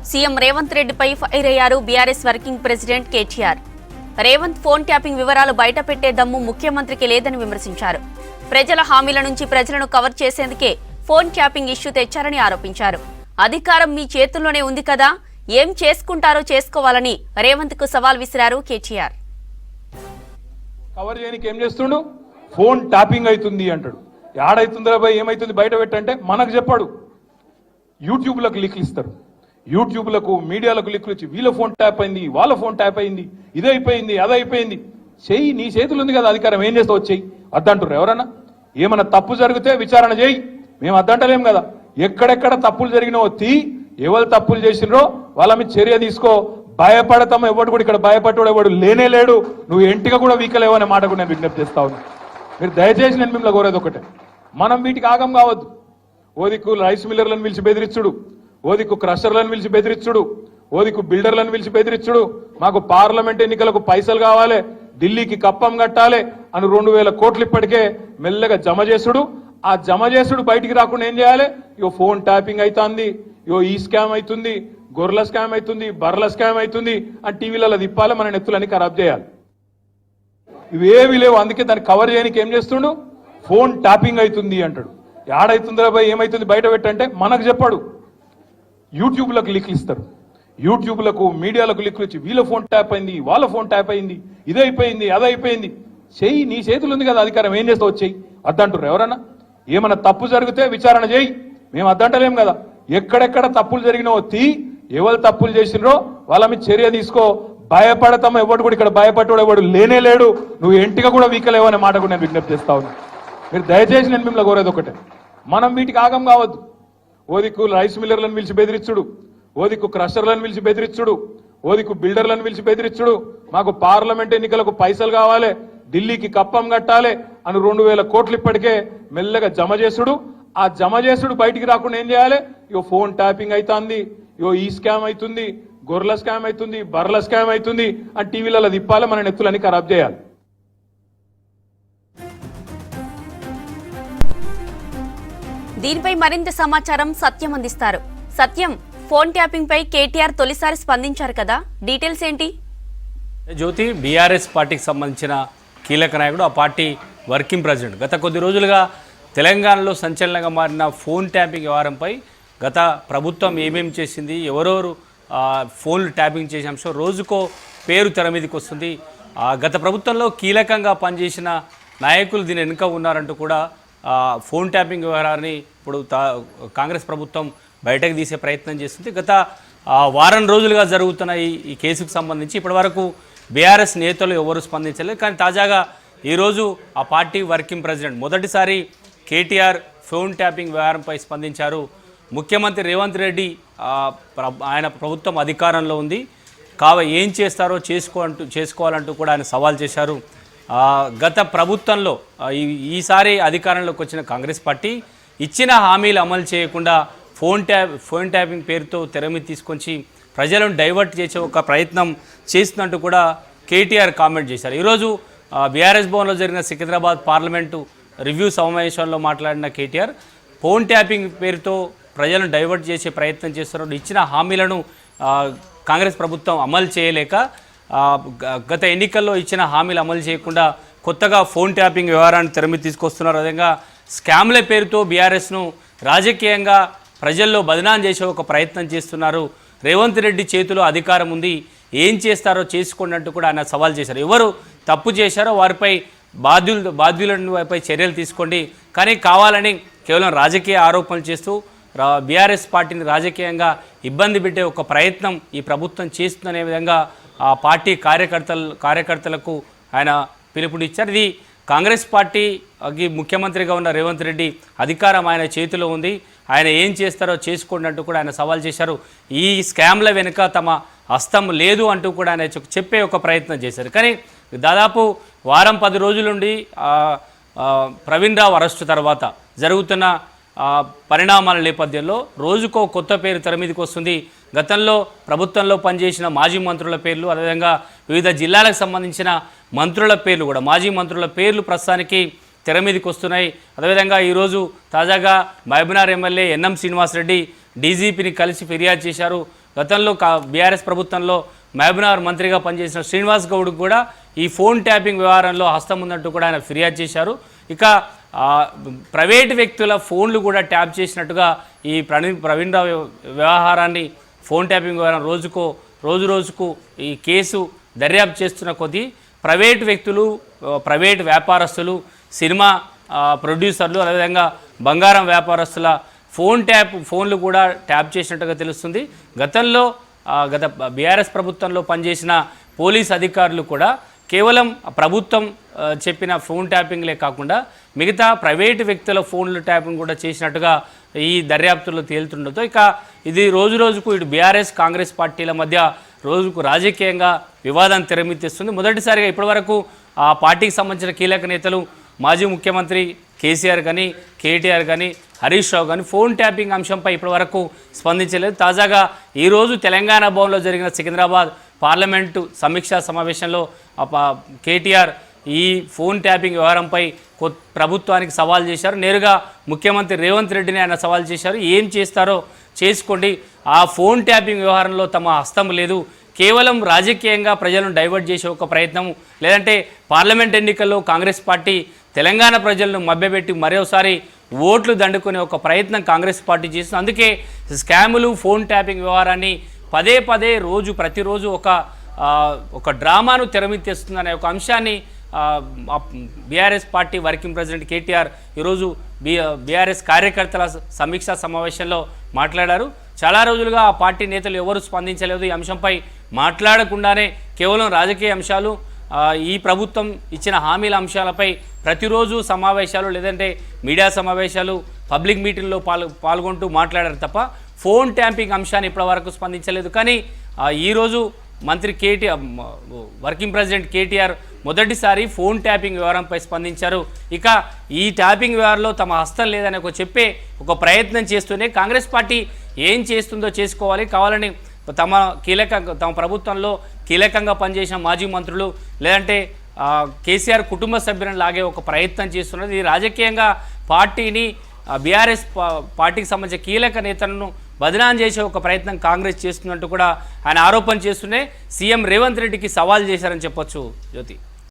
CM Revanth రెడ్డిపై fire అయ్యారు BRS working president KTR. Revanth phone tapping వివరాలు బయటపెట్టే దమ్ము ముఖ్యమంత్రికి లేదని విమర్శించారు. ప్రజల హామీల నుంచి ప్రజలను కవర్ చేసేందుకే ఫోన్ ట్యాపింగ్ ఇష్యూ తెచ్చారని ఆరోపించారు. అధికారం మీ చేతుల్లోనే ఉంది కదా, ఏం చేసుకుంటారో చేసుకోవాలని రేవంత్ కు సవాల్ విసిరారు కేటీఆర్. కవర్ చేయడానికి ఏం చేస్తుండు? ఫోన్ ట్యాపింగ్ అవుతుంది అంటాడు. యాడైతుందిరా భయ్, ఏమైతుంది బయట పెట్టంటే మనకు చెప్పాడు. యూట్యూబ్లకు లింకులు ఇస్తారు, యూట్యూబ్లకు మీడియాలకు లింకులు ఇచ్చి వీళ్ళ ఫోన్ ట్యాప్ అయింది, వాళ్ళ ఫోన్ ట్యాప్ అయింది, ఇదైపోయింది, అదైపోయింది. చెయ్యి, నీ చేతులు ఉంది కదా అధికారం, ఏం చేస్తావు చెయ్యి అద్దంటారు. ఎవరన్నా ఏమన్నా తప్పు జరిగితే విచారణ చేయి, మేము అద్దంటలేం కదా. ఎక్కడెక్కడ తప్పులు జరిగినో ఎవరు తప్పులు చేసినరో వాళ్ళ మీద చర్య తీసుకో. భయపడతాం, ఎవడు కూడా ఇక్కడ భయపడ్డాడు ఎవడు లేనే లేడు. నువ్వు ఎంటిగా కూడా వీకలేవు అనే మాట కూడా నేను విజ్ఞప్తి చేస్తా ఉన్నా. మీరు దయచేసి నేను మిమ్మల్ని కోరేది ఒకటే, మనం వీటికి ఆగం కావద్దు. ఓదిక్కు రైస్ మిల్లర్లను పిలిచి బెదిరించుడు, ఓదిక్కు క్రషర్లను పిలిచి బెదిరించుడు, ఓదిక్కు బిల్డర్లను పిలిచి బెదిరించుడు, మాకు పార్లమెంట్ ఎన్నికలకు పైసలు కావాలి, ఢిల్లీకి కప్పం కట్టాలి అని 2000 కోట్లు ఇప్పటికే మెల్లగా జమ చేసుడు. ఆ జమ చేసుడు బయటికి రాకుండా ఏం చేయాలి? ఇగో ఫోన్ ట్యాపింగ్ అవుతుంది, ఇగో ఈ స్కామ్ అవుతుంది, గొర్రెల స్కామ్ అవుతుంది, బర్రెల స్కామ్ అవుతుంది అని టీవీలలో తిప్పాలి, మన నెత్తులని ఖరాబ్ చేయాలి. ఇవేవి లేవు. అందుకే దాన్ని కవర్ చేయడానికి ఏం చేస్తుండు? ఫోన్ ట్యాపింగ్ అవుతుంది అంటాడు. యాడైతుందిరా భయ్, ఏమైతుంది బయట పెట్టంటే మనకు చెప్పాడు. యూట్యూబ్లకు లింకులు ఇస్తారు, యూట్యూబ్లకు మీడియాలకు లింకులు ఇచ్చి వీళ్ళ ఫోన్ ట్యాప్ అయింది, వాళ్ళ ఫోన్ ట్యాప్ అయింది, ఇదైపోయింది, అదైపోయింది. చెయ్యి, నీ చేతులు ఉంది కదా అధికారం, ఏం చేస్తావు చెయ్యి అద్దంటారు. ఎవరన్నా ఏమన్నా తప్పు జరిగితే విచారణ చేయి, మేము అద్దంటలేం కదా. ఎక్కడెక్కడ తప్పులు జరిగినో ఎవరు తప్పులు చేసినరో వాళ్ళ మీద చర్య తీసుకో. భయపడతాం, ఎవడు కూడా ఇక్కడ భయపడ్డాడు ఎవడు లేనే లేడు. నువ్వు ఎంటిగా కూడా వీకలేవు అనే మాట కూడా నేను విజ్ఞప్తి చేస్తా ఉన్నా. మీరు దయచేసి నేను మిమ్మల్ని కోరేది ఒకటే, మనం వీటికి ఆగం కావద్దు. ఓదిక్కు రైస్ మిల్లర్లను పిలిచి బెదిరించుడు, ఓదిక్కు క్రషర్లను పిలిచి బెదిరించుడు, ఓదిక్కు బిల్డర్లను పిలిచి బెదిరించుడు, మాకు పార్లమెంట్ ఎన్నికలకు పైసలు కావాలి, ఢిల్లీకి కప్పం కట్టాలి అని 2000 కోట్లు ఇప్పటికే మెల్లగా జమ చేసుడు. ఆ జమ చేసుడు బయటికి రాకుండా ఏం చేయాలి? ఇగో ఫోన్ ట్యాపింగ్ అవుతుంది, ఇగో ఈ స్కామ్ అవుతుంది, గొర్రెల స్కామ్ అవుతుంది, బర్రెల స్కామ్ అవుతుంది అని టీవీలలో తిప్పాలి, మన నెత్తులని ఖరాబ్ చేయాలి. దీనిపై మరింత సమాచారం సత్యం అందిస్తారు. సత్యం, ఫోన్ ట్యాపింగ్ పై కేటీఆర్ తొలిసారి స్పందించారు కదా, డీటెయిల్స్ ఏంటి? జ్యోతి, బీఆర్ఎస్ పార్టీకి సంబంధించిన కీలక నాయకుడు, ఆ పార్టీ వర్కింగ్ ప్రెసిడెంట్. గత కొద్ది రోజులుగా తెలంగాణలో సంచలనంగా మారిన ఫోన్ ట్యాపింగ్ వ్యవహారంపై గత ప్రభుత్వం ఏమేమి చేసింది, ఎవరెవరు ఫోన్లు ట్యాపింగ్ చేసే అంశం రోజుకో పేరు తెర మీదకి వస్తుంది. గత ప్రభుత్వంలో కీలకంగా పనిచేసిన నాయకులు దీని వెనుక ఉన్నారంటూ కూడా ఫోన్ ట్యాపింగ్ వ్యవహారాన్ని ఇప్పుడు కాంగ్రెస్ ప్రభుత్వం బయటకు తీసే ప్రయత్నం చేస్తుంది. గత వారం రోజులుగా జరుగుతున్న ఈ కేసుకు సంబంధించి ఇప్పటివరకు బీఆర్ఎస్ నేతలు ఎవరు స్పందించలేదు. కానీ తాజాగా ఈరోజు ఆ పార్టీ వర్కింగ్ ప్రెసిడెంట్ మొదటిసారి కేటీఆర్ ఫోన్ ట్యాపింగ్ వ్యవహారంపై స్పందించారు. ముఖ్యమంత్రి రేవంత్ రెడ్డి ఆయన ప్రభుత్వం అధికారంలో ఉంది, ఏం చేస్తారో చేసుకోవాలంటూ కూడా ఆయన సవాల్ చేశారు. గత ప్రభుత్వంలో ఈసారి అధికారంలోకి వచ్చిన కాంగ్రెస్ పార్టీ ఇచ్చిన హామీలు అమలు చేయకుండా ఫోన్ ట్యాపింగ్ పేరుతో తెర మీద తీసుకొచ్చి ప్రజలను డైవర్ట్ చేసే ఒక ప్రయత్నం చేస్తున్నట్టు కూడా కేటీఆర్ కామెంట్ చేశారు. ఈరోజు బీఆర్ఎస్ భవన్లో జరిగిన సికింద్రాబాద్ పార్లమెంటు రివ్యూ సమావేశంలో మాట్లాడిన కేటీఆర్ ఫోన్ ట్యాపింగ్ పేరుతో ప్రజలను డైవర్ట్ చేసే ప్రయత్నం చేస్తున్నారు. ఇచ్చిన హామీలను కాంగ్రెస్ ప్రభుత్వం అమలు చేయలేక గత ఎన్నికల్లో ఇచ్చిన హామీలు అమలు చేయకుండా కొత్తగా ఫోన్ ట్యాపింగ్ వ్యవహారాన్ని తెర మీద తీసుకొస్తున్నారు. అదేవిధంగా స్కామ్ల పేరుతో బీఆర్ఎస్ను రాజకీయంగా ప్రజల్లో బదనాం చేసే ఒక ప్రయత్నం చేస్తున్నారు. రేవంత్ రెడ్డి చేతిలో అధికారం ఉంది, ఏం చేస్తారో చేసుకోండి కూడా ఆయన సవాల్ చేశారు. ఎవరు తప్పు చేశారో వారిపై బాధ్యులపై చర్యలు తీసుకోండి, కానీ కావాలని కేవలం రాజకీయ ఆరోపణలు చేస్తూ బీఆర్ఎస్ పార్టీని రాజకీయంగా ఇబ్బంది పెట్టే ఒక ప్రయత్నం ఈ ప్రభుత్వం చేస్తుందనే విధంగా ఆ పార్టీ కార్యకర్తలకు ఆయన పిలుపునిచ్చారు. ఇది కాంగ్రెస్ పార్టీకి ముఖ్యమంత్రిగా ఉన్న రేవంత్ రెడ్డి అధికారం ఆయన చేతిలో ఉంది, ఆయన ఏం చేస్తారో చేసుకోండి అంటూ కూడా ఆయన సవాల్ చేశారు. ఈ స్కామ్ల వెనుక తమ హస్తం లేదు అంటూ కూడా ఆయన చెప్పే ఒక ప్రయత్నం చేశారు. కానీ దాదాపు వారం 10 రోజుల నుండి ప్రవీణ్ రావు అరెస్టు తర్వాత జరుగుతున్న పరిణామాల నేపథ్యంలో రోజుకో కొత్త పేరు తెర మీదకి వస్తుంది. గతంలో ప్రభుత్వంలో పనిచేసిన మాజీ మంత్రుల పేర్లు, అదేవిధంగా వివిధ జిల్లాలకు సంబంధించిన మంత్రుల పేర్లు కూడా, మాజీ మంత్రుల పేర్లు ప్రస్తుతానికి తెర మీదకి వస్తున్నాయి. అదేవిధంగా ఈరోజు తాజాగా మహబూబ్నగర్ ఎమ్మెల్యే ఎన్ఎం శ్రీనివాసరెడ్డి డీజీపీని కలిసి ఫిర్యాదు చేశారు. గతంలో బీఆర్ఎస్ ప్రభుత్వంలో మహబూబ్నగర్ మంత్రిగా పనిచేసిన శ్రీనివాస్ గౌడ్కు కూడా ఈ ఫోన్ ట్యాపింగ్ వ్యవహారంలో హస్తం ఉందంటూ కూడా ఆయన ఫిర్యాదు చేశారు. ఇక ప్రైవేటు వ్యక్తుల ఫోన్లు కూడా ట్యాప్ చేసినట్టుగా ఈ ప్రవీణ్ రావు వ్యవహారాన్ని ఫోన్ ట్యాపింగ్ వ్యవహారం రోజు రోజుకు ఈ కేసు దర్యాప్తు చేస్తున్న కొద్దీ ప్రైవేటు వ్యక్తులు, ప్రైవేటు వ్యాపారస్తులు, సినిమా ప్రొడ్యూసర్లు, అదేవిధంగా బంగారం వ్యాపారస్తుల ఫోన్లు కూడా ట్యాప్ చేసినట్టుగా తెలుస్తుంది. గత బీఆర్ఎస్ ప్రభుత్వంలో పనిచేసిన పోలీస్ అధికారులు కూడా కేవలం ప్రభుత్వం చెప్పిన ఫోన్ ట్యాపింగ్లే కాకుండా మిగతా ప్రైవేటు వ్యక్తుల ఫోన్లు ట్యాపింగ్ కూడా చేసినట్టుగా ఈ దర్యాప్తులో తేలుతుండటంతో ఇక ఇది రోజుకు ఇటు బీఆర్ఎస్ కాంగ్రెస్ పార్టీల మధ్య రోజుకు రాజకీయంగా వివాదం తెరమిత్తేస్తుంది. మొదటిసారిగా ఇప్పటివరకు ఆ పార్టీకి సంబంధించిన కీలక నేతలు మాజీ ముఖ్యమంత్రి కేసీఆర్ కానీ, కేటీఆర్ కానీ, హరీష్ రావు కానీ ఫోన్ ట్యాపింగ్ అంశంపై ఇప్పటివరకు స్పందించలేదు. తాజాగా ఈరోజు తెలంగాణ భవన్లో జరిగిన సికింద్రాబాద్ పార్లమెంటు సమీక్షా సమావేశంలో కేటీఆర్ ఈ ఫోన్ ట్యాపింగ్ వ్యవహారంపై ప్రభుత్వానికి సవాల్ చేశారు. నేరుగా ముఖ్యమంత్రి రేవంత్ రెడ్డిని ఆయన సవాల్ చేశారు. ఏం చేస్తారో చేసుకోండి, ఆ ఫోన్ ట్యాపింగ్ వ్యవహారంలో తమ హస్తం లేదు, కేవలం రాజకీయంగా ప్రజలను డైవర్ట్ చేసే ఒక ప్రయత్నం, లేదంటే పార్లమెంట్ ఎన్నికల్లో కాంగ్రెస్ పార్టీ తెలంగాణ ప్రజలను మభ్యపెట్టి మరోసారి ఓట్లు దండుకునే ఒక ప్రయత్నం కాంగ్రెస్ పార్టీ చేస్తుంది. అందుకే స్కాములు, ఫోన్ ట్యాపింగ్ వ్యవహారాన్ని పదే ప్రతిరోజు ఒక డ్రామాను తెరమిత్తేస్తుందనే ఒక అంశాన్ని BRS party working president KTR ఈరోజు బీఆర్ఎస్ కార్యకర్తల సమీక్షా సమావేశంలో మాట్లాడారు. చాలా రోజులుగా ఆ పార్టీ నేతలు ఎవరు స్పందించలేదు. ఈ అంశంపై మాట్లాడకుండానే కేవలం రాజకీయ అంశాలు, ఈ ప్రభుత్వం ఇచ్చిన హామీల అంశాలపై ప్రతిరోజు సమావేశాలు, లేదంటే మీడియా సమావేశాలు, పబ్లిక్ మీటింగ్లో పాల్గొంటూ మాట్లాడారు తప్ప ఫోన్ ట్యాంపింగ్ అంశాన్ని ఇప్పటివరకు స్పందించలేదు. కానీ ఈరోజు మంత్రి వర్కింగ్ ప్రెసిడెంట్ కేటీఆర్ మొదటిసారి ఫోన్ ట్యాపింగ్ వ్యవహారంపై స్పందించారు. ఇక ఈ ట్యాపింగ్ వ్యవహారంలో తమ హస్తం లేదని చెప్పే ఒక ప్రయత్నం చేస్తూనే కాంగ్రెస్ పార్టీ ఏం చేస్తుందో చేసుకోవాలి, కావాలని తమ ప్రభుత్వంలో కీలకంగా పనిచేసిన మాజీ మంత్రులు, లేదంటే కేసీఆర్ కుటుంబ సభ్యులను లాగే ఒక ప్రయత్నం చేస్తున్నది. ఇది రాజకీయంగా పార్టీని, బీఆర్ఎస్ పార్టీకి సంబంధించిన కీలక నేతలను బదనాం చేసే ఒక ప్రయత్నం కాంగ్రెస్ చేస్తున్నట్టు కూడా ఆయన ఆరోపణ చేస్తూనే సీఎం రేవంత్ రెడ్డికి సవాల్ చేశారని చెప్పొచ్చు జ్యోతి.